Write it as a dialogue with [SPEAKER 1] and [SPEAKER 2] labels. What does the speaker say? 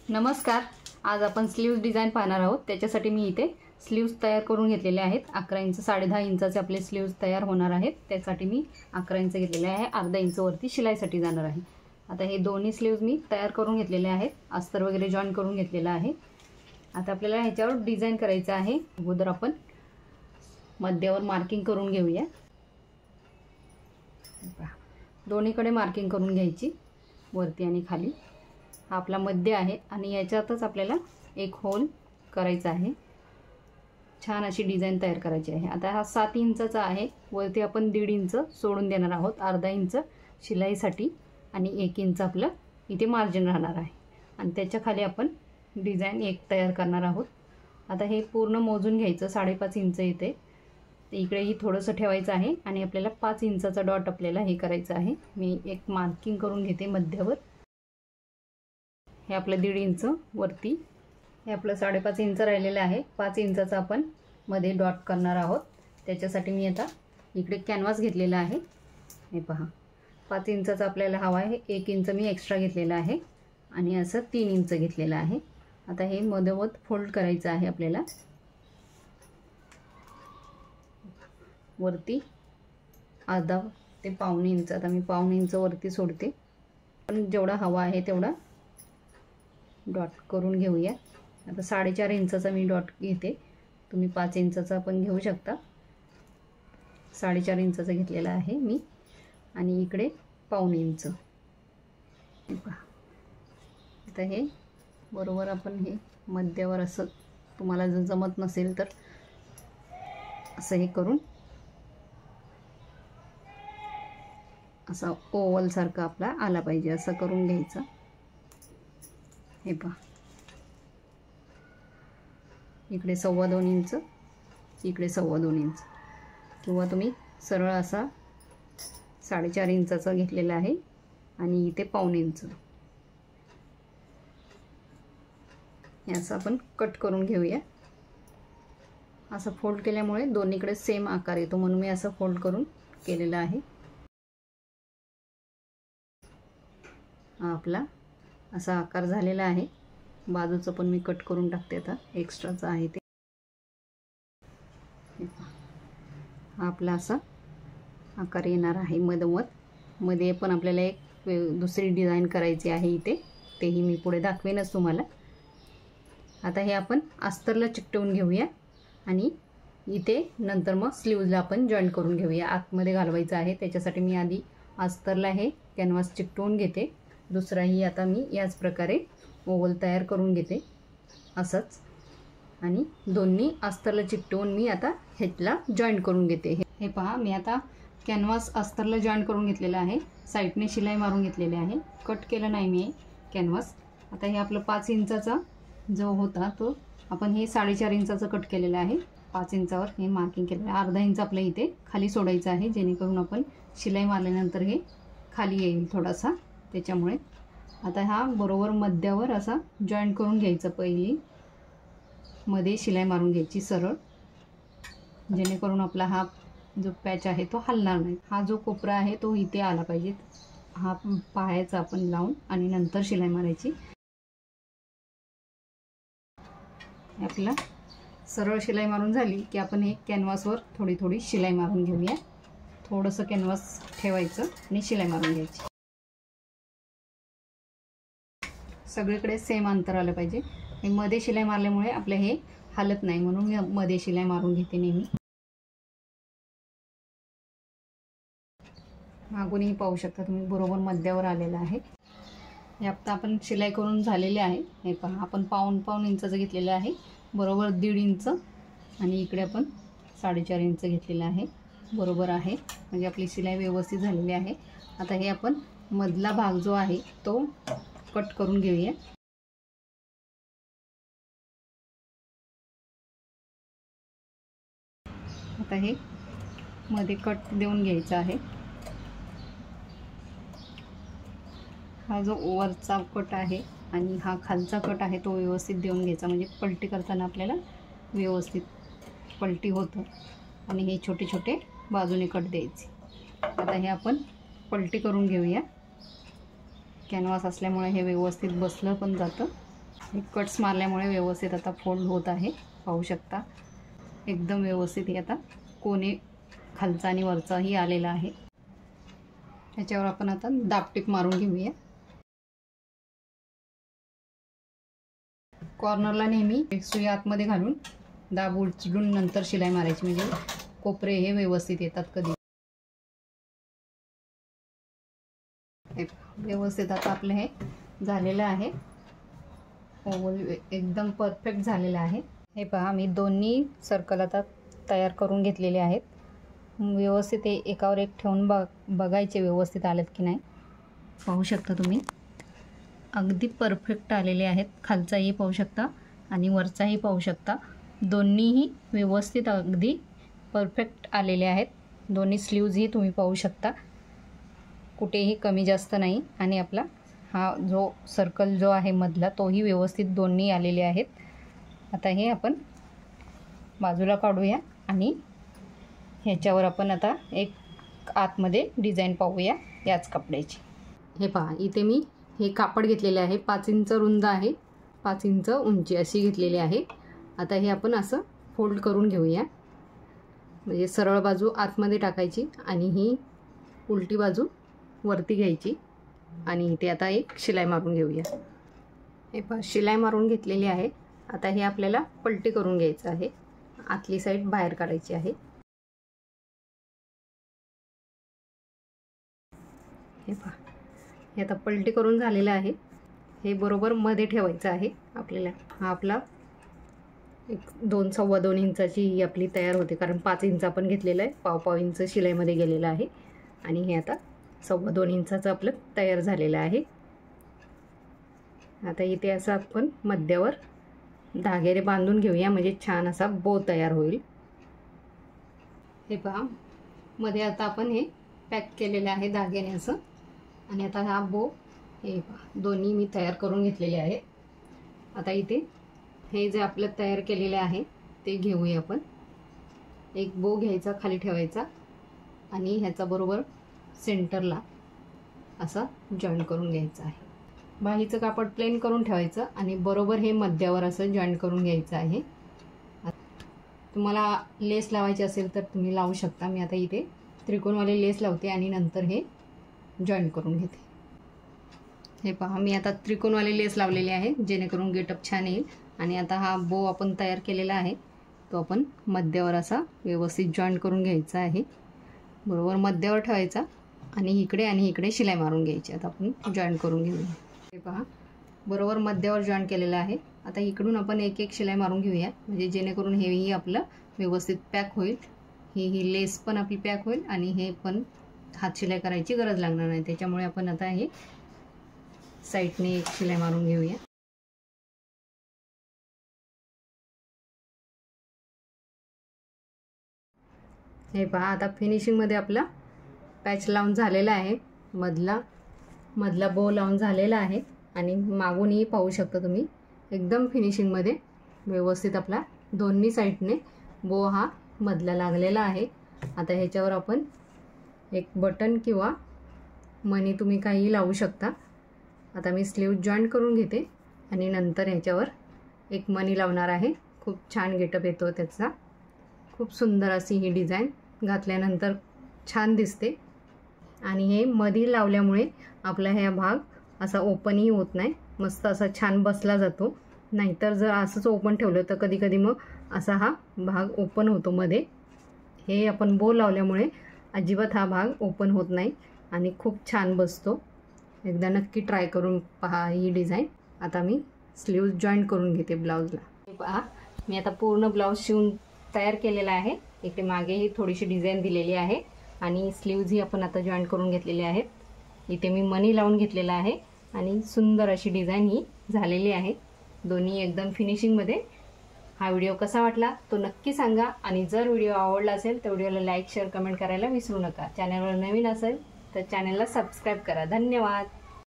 [SPEAKER 1] नमस्कार. आज आपण स्लीव्ज डिझाइन पाहणार आहोत. त्याच्यासाठी मी इथे स्लीव्ज तयार करून घेतलेले आहेत. 11 इंच 10.5 इंचाचे आपले स्लीव्ज तयार होणार आहेत. त्यासाठी मी 11 इंच घेतलेले आहे. अर्धा इंच वरती शिलाईसाठी जाणार आहे. आता हे दोन्ही स्लीव्ज मी तयार करून घेतलेले आहेत. अस्तर वगैरे जॉइन करून घेतलेला आहे. आता आपल्याला ह्याच्यावर डिझाइन करायचं आहे. अगोदर आपण मध्यावर मार्किंग करून घेऊया. दोन्हीकडे मार्किंग करून घ्यायची, वरती आणि खाली. हा आपला मध्य आहे आणि याच्यातच आपल्याला एक होल करायचा आहे. छान अशी डिझाइन तयार करायची आहे. आता हा 7 इंचाचा आहे. वरती आपण 1.5 इंच सोडून देणार आहोत. अर्धा इंच शिलाईसाठी आणि 1 इंच आपलं इथे मार्जिन राहणार आहे. आणि त्याच्या खाली आपण डिझाइन एक तयार करणार आहोत. आता हे पूर्ण मोजून घ्यायचं. 5.5 इंच येते. इकडेही थोडंसं ठेवायचं आहे आणि आपल्याला 5 इंचाचा डॉट आपल्याला हे करायचं आहे. मी एक मार्किंग करून घेते मध्यावर. हे आपलं 1.5 इंच वरती, हे आपलं 5.5 इंच राहिलेलं आहे. 5 इंचाचा आपण मध्ये डॉट करणार आहोत. त्याच्यासाठी मी आता इकडे कॅनव्हास घेतलेला आहे. हे पहा, 5 इंचाचा आपल्याला हवा आहे. 1 इंच मी एक्स्ट्रा घेतलेला आहे आणि असं 3 इंच घेतलेलं आहे. आता हे मधोमध फोल्ड करायचं आहे आपल्याला. वरती अर्धा ते पाऊण इंच, आता मी पाऊण इंच वरती सोडते. पण जेवढा हवा आहे तेवढा डॉट करून घेऊया. आता 4.5 इंचाचा मी डॉट घेते. तुम्ही 5 इंचाचा पण घेऊ शकता. 4.5 इंचाचा घेतलेला आहे मी आणि इकडे पाऊण इंच. आता हे बरोबर आपण हे मध्यावर असं, तुम्हाला जर जमत नसेल तर असं हे करून असा ओव्हल सारखा आपला आला पाहिजे, असं करून घ्यायचं. हे पहा, इकडे 2.25 इंच, इकडे 2.25 इंच, किंवा तुम्ही सरळ असा 4.5 इंचाचा घेतलेला आहे आणि इथे पाऊण इंच. याचा आपण कट करून घेऊया. असं फोल्ड केल्यामुळे दोन्हीकडे सेम आकार येतो, म्हणून मी असं फोल्ड करून केलेलं आहे. हा आपला असा आकार झालेला आहे. बाजूचं पण मी कट करून टाकते. आता एक्स्ट्राचं आहे ते. हा आपला असा आकार येणार आहे. मध्ये पण आपल्याला एक दुसरी डिझाइन करायची आहे इथे, तेही मी पुढे दाखवेनच तुम्हाला. आता हे आपण अस्तरला चिकटवून घेऊया आणि इथे नंतर मग स्लीव्जला आपण जॉईन करून घेऊया. आतमध्ये घालवायचं आहे, त्याच्यासाठी मी आधी अस्तरला हे कॅनव्हास चिकटवून घेते. दुसराही आता मी याच प्रकारे ओव्हल तयार करून घेते असंच, आणि दोन्ही अस्तरला चिकटवून मी आता ह्याला जॉईन करून घेते. हे पहा, मी आता कॅनव्हास अस्तरला जॉईन करून घेतलेला आहे. साईडने शिलाई मारून घेतलेली आहे. कट केलं नाही मी कॅनव्हास. आता हे आपलं 5 इंचाचा जो होता तो आपण हे 4.5 इंचाचं कट केलेलं आहे. 5 इंचावर हे मार्किंग केलेलं आहे. अर्धा इंच आपल्या इथे खाली सोडायचं आहे, जेणेकरून आपण शिलाई मारल्यानंतर हे खाली येईल थोडासा, त्याच्यामुळे. आता हा बरोबर मध्यावर असा जॉईन करून घ्यायचं. पहिली मध्ये शिलाई मारून घ्यायची सरळ, जेणेकरून आपला हा जो पॅच आहे तो हलणार नाही. हा जो कोपरा आहे तो इथे आला पाहिजे. हा पाहायचा आपण लावून आणि नंतर शिलाई मारायची. आपला सरळ शिलाई मारून झाली की आपण हे कॅनव्हासवर थोडी थोडी शिलाई मारून घेऊया. थोडंसं कॅनव्हास ठेवायचं आणि शिलाई मारून घ्यायची. सगळीकडे सेम अंतर आलं पाहिजे. हे मध्ये शिलाई मारल्यामुळे आपलं हे हलत नाही, म्हणून मी मध्ये शिलाई मारून घेते नेहमी. मागूनही पाहू शकता तुम्ही, बरोबर मध्यावर आलेलं आहे. हे आता आपण शिलाई करून झालेले आहे. हे पहा, आपण पाऊण इंचाचं घेतलेलं आहे. बरोबर 1.5 इंच आणि इकडे आपण 4.5 इंच घेतलेलं आहे. बरोबर आहे, म्हणजे आपली शिलाई व्यवस्थित झालेली आहे. आता हे आपण मधला भाग जो आहे तो कट करून घेऊया. आता हे मध्ये कट देऊन घ्यायचा आहे. हा जो वरचा कट आहे आणि हा खालचा कट आहे तो व्यवस्थित देऊन घ्यायचा, म्हणजे पलटी करताना आपल्याला व्यवस्थित पलटी होतं. आणि हे छोटे छोटे बाजूने कट द्यायचे. आता हे आपण पलटी करून घेऊया. कॅनव्हास असल्यामुळे हे व्यवस्थित बसलं पण जातं. हे कट्स मारल्यामुळे व्यवस्थित आता फोल्ड होत आहे, पाहू शकता एकदम व्यवस्थित. हे आता कोणे खालचा आणि वरचाही आलेला आहे. त्याच्यावर आपण आता दाबटीप मारून घेऊया. कॉर्नरला नेहमी सुई आतमध्ये घालून दाब उचलून नंतर शिलाई मारायची, म्हणजे कोपरे हे व्यवस्थित येतात. कधी व्यवस्थित आता आपलं हे झालेलं आहे, एकदम परफेक्ट झालेलं आहे. हे पहा, मी दोन्ही सर्कल आता तयार करून घेतलेले आहेत. व्यवस्थित हे एकावर एक ठेवून बघायचे व्यवस्थित आलेत की नाही. पाहू शकता तुम्ही अगदी परफेक्ट आलेले आहेत. खालचाही पाहू शकता आणि वरचाही पाहू शकता. दोन्हीही व्यवस्थित अगदी परफेक्ट आलेले आहेत. दोन्ही स्लीव्जही तुम्ही पाहू शकता, कुठेही कमी जास्त नाही. आणि आपला हा जो सर्कल जो आहे मधला, तोही व्यवस्थित दोन्ही आलेले आहेत. आता हे आपण बाजूला काढूया आणि ह्याच्यावर आपण आता एक आतमध्ये डिझाईन पाहूया याच कपड्याची. हे पहा, इथे मी हे कापड घेतलेले आहे. 5 इंच रुंद आहे, 5 इंच उंची अशी घेतलेली आहे. आता हे आपण असं फोल्ड करून घेऊया, म्हणजे सरळ बाजू आतमध्ये टाकायची आणि ही उलटी बाजू वरती घ्यायची. आणि इथे आता एक शिलाई मारून घेऊया. हे पहा, शिलाई मारून घेतलेली आहे. आता हे आपल्याला पलटी करून घ्यायचं आहे, आतली साईड बाहेर काढायची आहे. हे पहा, हे आता पलटी करून झालेलं आहे. हे बरोबर मध्ये ठेवायचं आहे आपल्याला. हा आपला एक 2-2.25 इंचाची ही आपली तयार होते, कारण 5 इंच आपण घेतलेलं आहे. पाव इंच शिलाईमध्ये गेलेलं आहे. आणि हे आता 2.25 इंचाचं आपलं तयार झालेलं आहे. आता इथे असं आपण मध्यावर धाग्याने बांधून घेऊया, म्हणजे छान असा बो तयार होईल. हे पहा, मध्ये आता आपण हे पॅक केलेलं आहे धाग्याने असं. आणि आता हा बो हे पहा, दोन्ही मी तयार करून घेतलेले आहे. आता इथे हे जे आपलं तयार केलेले आहे ते घेऊया आपण. एक बो घ्यायचा, खाली ठेवायचा आणि ह्याचा बरोबर सेंटरला असा जॉईन करून घ्यायचा आहे. बाहीचं कापड प्लेन करून ठेवायचं आणि बरोबर हे मध्यावर असं जॉईन करून घ्यायचं आहे. तुम्हाला लेस लावायची असेल तर तुम्ही लावू शकता. मी आता इथे त्रिकोणवाले लेस लावते आणि नंतर हे जॉईन करून घेते. हे पहा, मी आता त्रिकोणवाले लेस लावलेले आहे, जेणेकरून गेटअप छान येईल. आणि आता हा बो आपण तयार केलेला आहे तो आपण मध्यावर असा व्यवस्थित जॉईन करून घ्यायचा आहे. बरोबर मध्यावर ठेवायचा आणि इकडे शिलाई मारून घ्यायची. आता आपण जॉईन करून घेऊया. हे पहा, बरोबर मध्यावर जॉईन केलेलं आहे. आता इकडून आपण एक एक शिलाई मारून घेऊया, म्हणजे जेणेकरून हेही आपलं व्यवस्थित पॅक होईल. ही लेस पण आपली पॅक होईल आणि हे पण हात शिलाई करायची गरज लागणार नाही. त्याच्यामुळे आपण आता हे साईडने एक शिलाई मारून घेऊया. हे पहा, आता फिनिशिंगमध्ये आपला पॅच लावून झालेला आहे. मधला बो लावून झालेला आहे आणि मागूनही पाहू शकता तुम्ही एकदम फिनिशिंगमध्ये व्यवस्थित आपला दोन्ही साईडने बो हा मधला लागलेला आहे. आता ह्याच्यावर आपण एक बटन किंवा मणी तुम्ही काही लावू शकता. आता मी स्लीव्ह जॉईन करून घेते आणि नंतर ह्याच्यावर एक मणी लावणार आहे. खूप छान गेटअप येतो त्याचा. खूप सुंदर अशी ही डिझाईन घातल्यानंतर छान दिसते. आणि हे मधी लावल्यामुळे आपला हा भाग असा ओपनही होत नाही, मस्त असा छान बसला जातो. नाहीतर जर असंच ओपन ठेवलं तर कधी कधी मग असा हा भाग ओपन होतो मध्ये. हे आपण बो लावल्यामुळे अजिबात हा भाग ओपन होत नाही आणि खूप छान बसतो. एकदा नक्की ट्राय करून पहा ही डिझाईन. आता मी स्लीव्ज जॉईन करून घेते ब्लाऊजला. पहा, मी आता पूर्ण ब्लाऊज शिवून तयार केलेला आहे. इकडे मागेही थोडीशी डिझाईन दिलेली आहे आणि स्लीव्जही आपण आता जॉईन करून घेतलेले आहेत. इथे मी मणी लावून घेतलेला आहे आणि सुंदर अशी डिझाईन ही झालेली आहे. दोन्ही एकदम फिनिशिंगमध्ये. हा व्हिडिओ कसा वाटला तो नक्की सांगा आणि जर व्हिडिओ आवडला असेल तर व्हिडिओला लाईक शेअर कमेंट करायला विसरू नका. चॅनलवर नवीन असेल तर चॅनलला सबस्क्राईब करा. धन्यवाद.